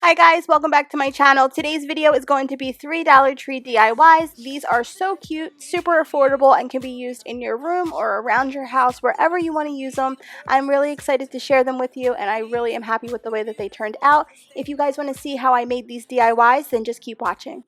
Hi guys, welcome back to my channel. Today's video is going to be 3 Dollar Tree DIYs. These are so cute, super affordable, and can be used in your room or around your house, wherever you want to use them. I'm really excited to share them with you, and I really am happy with the way that they turned out. If you guys want to see how I made these DIYs, then just keep watching.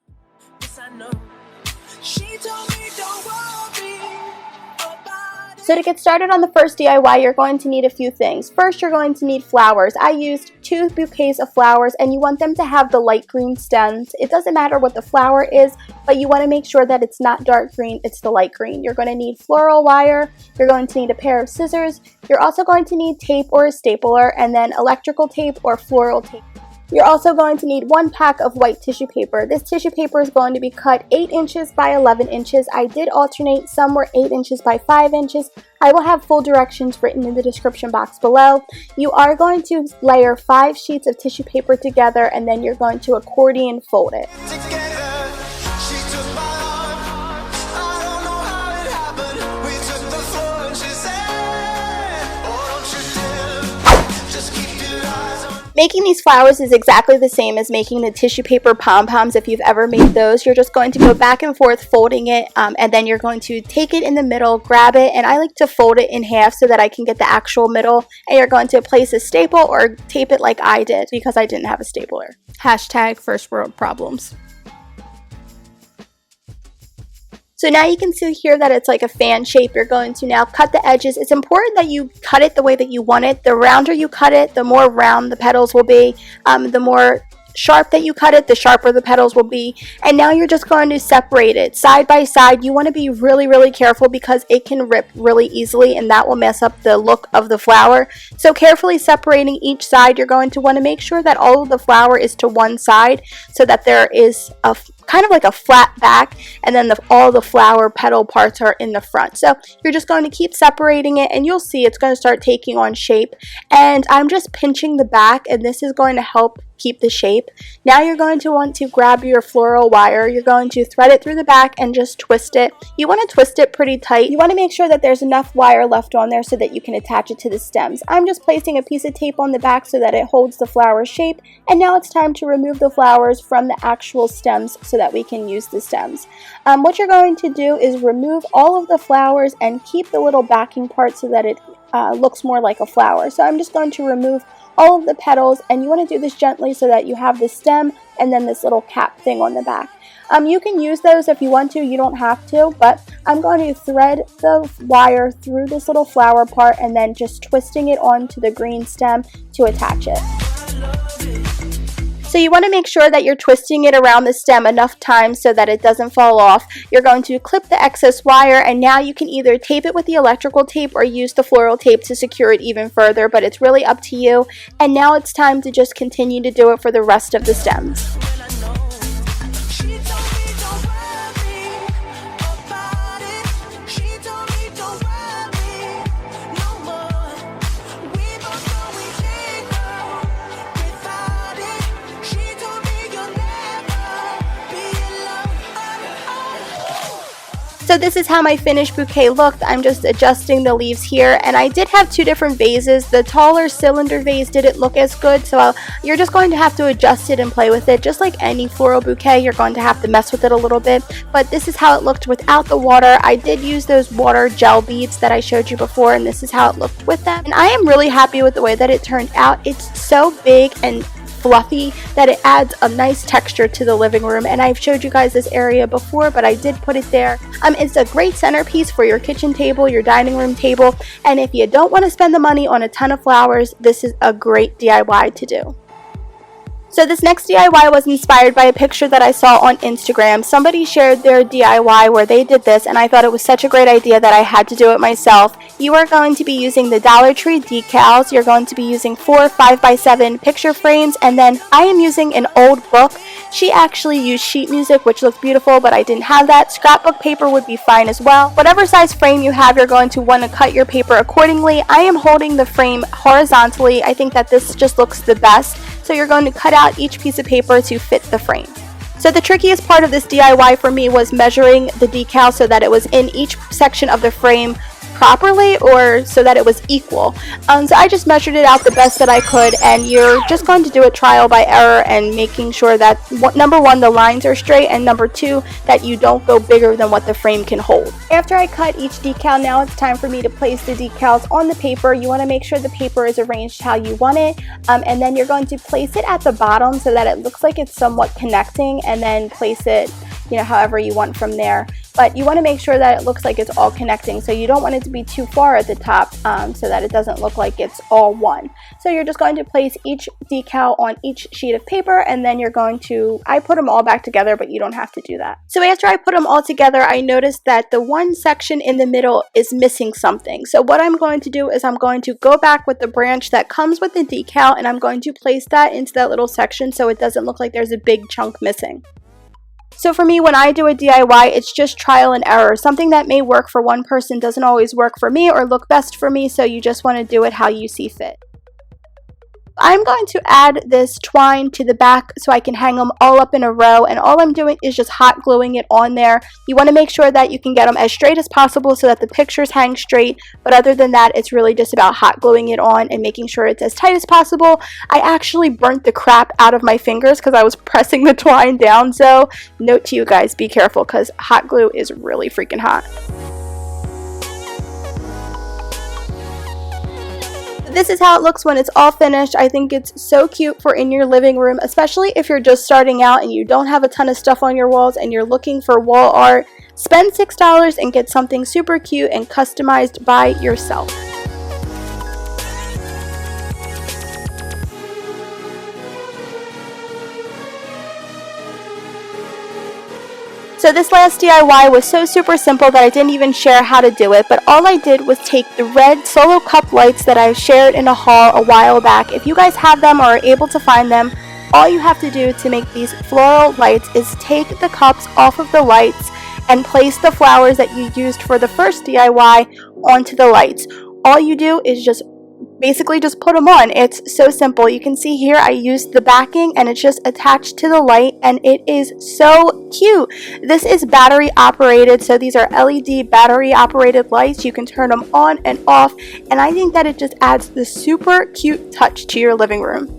So to get started on the first DIY, you're going to need a few things. First, you're going to need flowers. I used 2 bouquets of flowers, and you want them to have the light green stems. It doesn't matter what the flower is, but you want to make sure that it's not dark green, it's the light green. You're going to need floral wire. You're going to need a pair of scissors. You're also going to need tape or a stapler, and then electrical tape or floral tape. You're also going to need 1 pack of white tissue paper. This tissue paper is going to be cut 8 inches by 11 inches. I did alternate. Some were 8 inches by 5 inches. I will have full directions written in the description box below. You are going to layer 5 sheets of tissue paper together, and then you're going to accordion fold it. Making these flowers is exactly the same as making the tissue paper pom-poms. If you've ever made those, you're just going to go back and forth folding it, and then you're going to take it in the middle, grab it, and I like to fold it in half so that I can get the actual middle, and you're going to place a staple or tape it like I did because I didn't have a stapler. Hashtag first world problems. So now you can see here that it's like a fan shape. You're going to now cut the edges. It's important that you cut it the way that you want it. The rounder you cut it, the more round the petals will be. The more sharp that you cut it, the sharper the petals will be. And now you're just going to separate it side by side. You want to be really careful because it can rip really easily, and that will mess up the look of the flower. So carefully separating each side, you're going to want to make sure that all of the flower is to one side so that there is a kind of like a flat back, and then all the flower petal parts are in the front. So you're just going to keep separating it, and you'll see it's going to start taking on shape. And I'm just pinching the back, and this is going to help keep the shape. Now you're going to want to grab your floral wire. You're going to thread it through the back and just twist it. You want to twist it pretty tight. You want to make sure that there's enough wire left on there so that you can attach it to the stems. I'm just placing a piece of tape on the back so that it holds the flower shape. And now it's time to remove the flowers from the actual stems so that we can use the stems. What you're going to do is remove all of the flowers and keep the little backing part so that it looks more like a flower. So I'm just going to remove all of the petals, and you want to do this gently so that you have the stem and then this little cap thing on the back. You can use those if you want to, you don't have to, but I'm going to thread the wire through this little flower part and then just twisting it onto the green stem to attach it. So you want to make sure that you're twisting it around the stem enough times so that it doesn't fall off. You're going to clip the excess wire, and now you can either tape it with the electrical tape or use the floral tape to secure it even further, but it's really up to you. And now it's time to just continue to do it for the rest of the stems. So this is how my finished bouquet looked. I'm just adjusting the leaves here, and I did have 2 different vases. The taller cylinder vase didn't look as good, so you're just going to have to adjust it and play with it. Just like any floral bouquet, you're going to have to mess with it a little bit, but this is how it looked without the water. I did use those water gel beads that I showed you before, and this is how it looked with them. And I am really happy with the way that it turned out. It's so big and fluffy that it adds a nice texture to the living room, and I've showed you guys this area before, but I did put it there. It's a great centerpiece for your kitchen table, your dining room table, and if you don't want to spend the money on a ton of flowers, this is a great DIY to do. So this next DIY was inspired by a picture that I saw on Instagram. Somebody shared their DIY where they did this, and I thought it was such a great idea that I had to do it myself. You are going to be using the Dollar Tree decals. You're going to be using 4 5x7 picture frames, and then I am using an old book. She actually used sheet music, which looked beautiful, but I didn't have that. Scrapbook paper would be fine as well. Whatever size frame you have, you're going to want to cut your paper accordingly. I am holding the frame horizontally. I think that this just looks the best. So you're going to cut out each piece of paper to fit the frame. So the trickiest part of this DIY for me was measuring the decal so that it was in each section of the frame properly or so that it was equal. So I just measured it out the best that I could, and you're just going to do it trial by error and making sure that number one, the lines are straight, and number two, that you don't go bigger than what the frame can hold. After I cut each decal, now it's time for me to place the decals on the paper. You want to make sure the paper is arranged how you want it, and then you're going to place it at the bottom so that it looks like it's somewhat connecting, and then place it, you know, however you want from there. But you want to make sure that it looks like it's all connecting, so you don't want it to be too far at the top, so that it doesn't look like it's all one. So you're just going to place each decal on each sheet of paper, and then you're going to, I put them all back together, but you don't have to do that. So after I put them all together, I noticed that the one section in the middle is missing something. So what I'm going to do is I'm going to go back with the branch that comes with the decal, and I'm going to place that into that little section so it doesn't look like there's a big chunk missing. So for me, when I do a DIY, it's just trial and error. Something that may work for one person doesn't always work for me or look best for me, so you just want to do it how you see fit. I'm going to add this twine to the back so I can hang them all up in a row, and all I'm doing is just hot gluing it on there. You want to make sure that you can get them as straight as possible so that the pictures hang straight, but other than that, it's really just about hot gluing it on and making sure it's as tight as possible. I actually burnt the crap out of my fingers because I was pressing the twine down, so note to you guys, be careful because hot glue is really freaking hot. This is how it looks when it's all finished. I think it's so cute for in your living room, especially if you're just starting out and you don't have a ton of stuff on your walls and you're looking for wall art. Spend $6 and get something super cute and customized by yourself. So this last DIY was so super simple that I didn't even share how to do it, but all I did was take the red solo cup lights that I shared in a haul a while back. If you guys have them or are able to find them, all you have to do to make these floral lights is take the cups off of the lights and place the flowers that you used for the first DIY onto the lights. All you do is just basically just put them on. It's so simple. You can see here I used the backing and it's just attached to the light, and it is so cute. This is battery operated, so these are LED battery operated lights. You can turn them on and off, and I think that it just adds the super cute touch to your living room.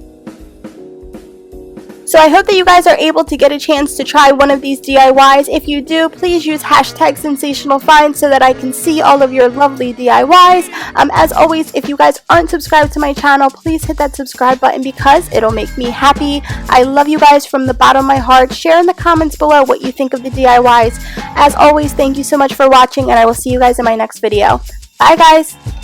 So I hope that you guys are able to get a chance to try one of these DIYs. If you do, please use #SensationalFinds so that I can see all of your lovely DIYs. As always, if you guys aren't subscribed to my channel, please hit that subscribe button because it'll make me happy. I love you guys from the bottom of my heart. Share in the comments below what you think of the DIYs. As always, thank you so much for watching, and I will see you guys in my next video. Bye guys!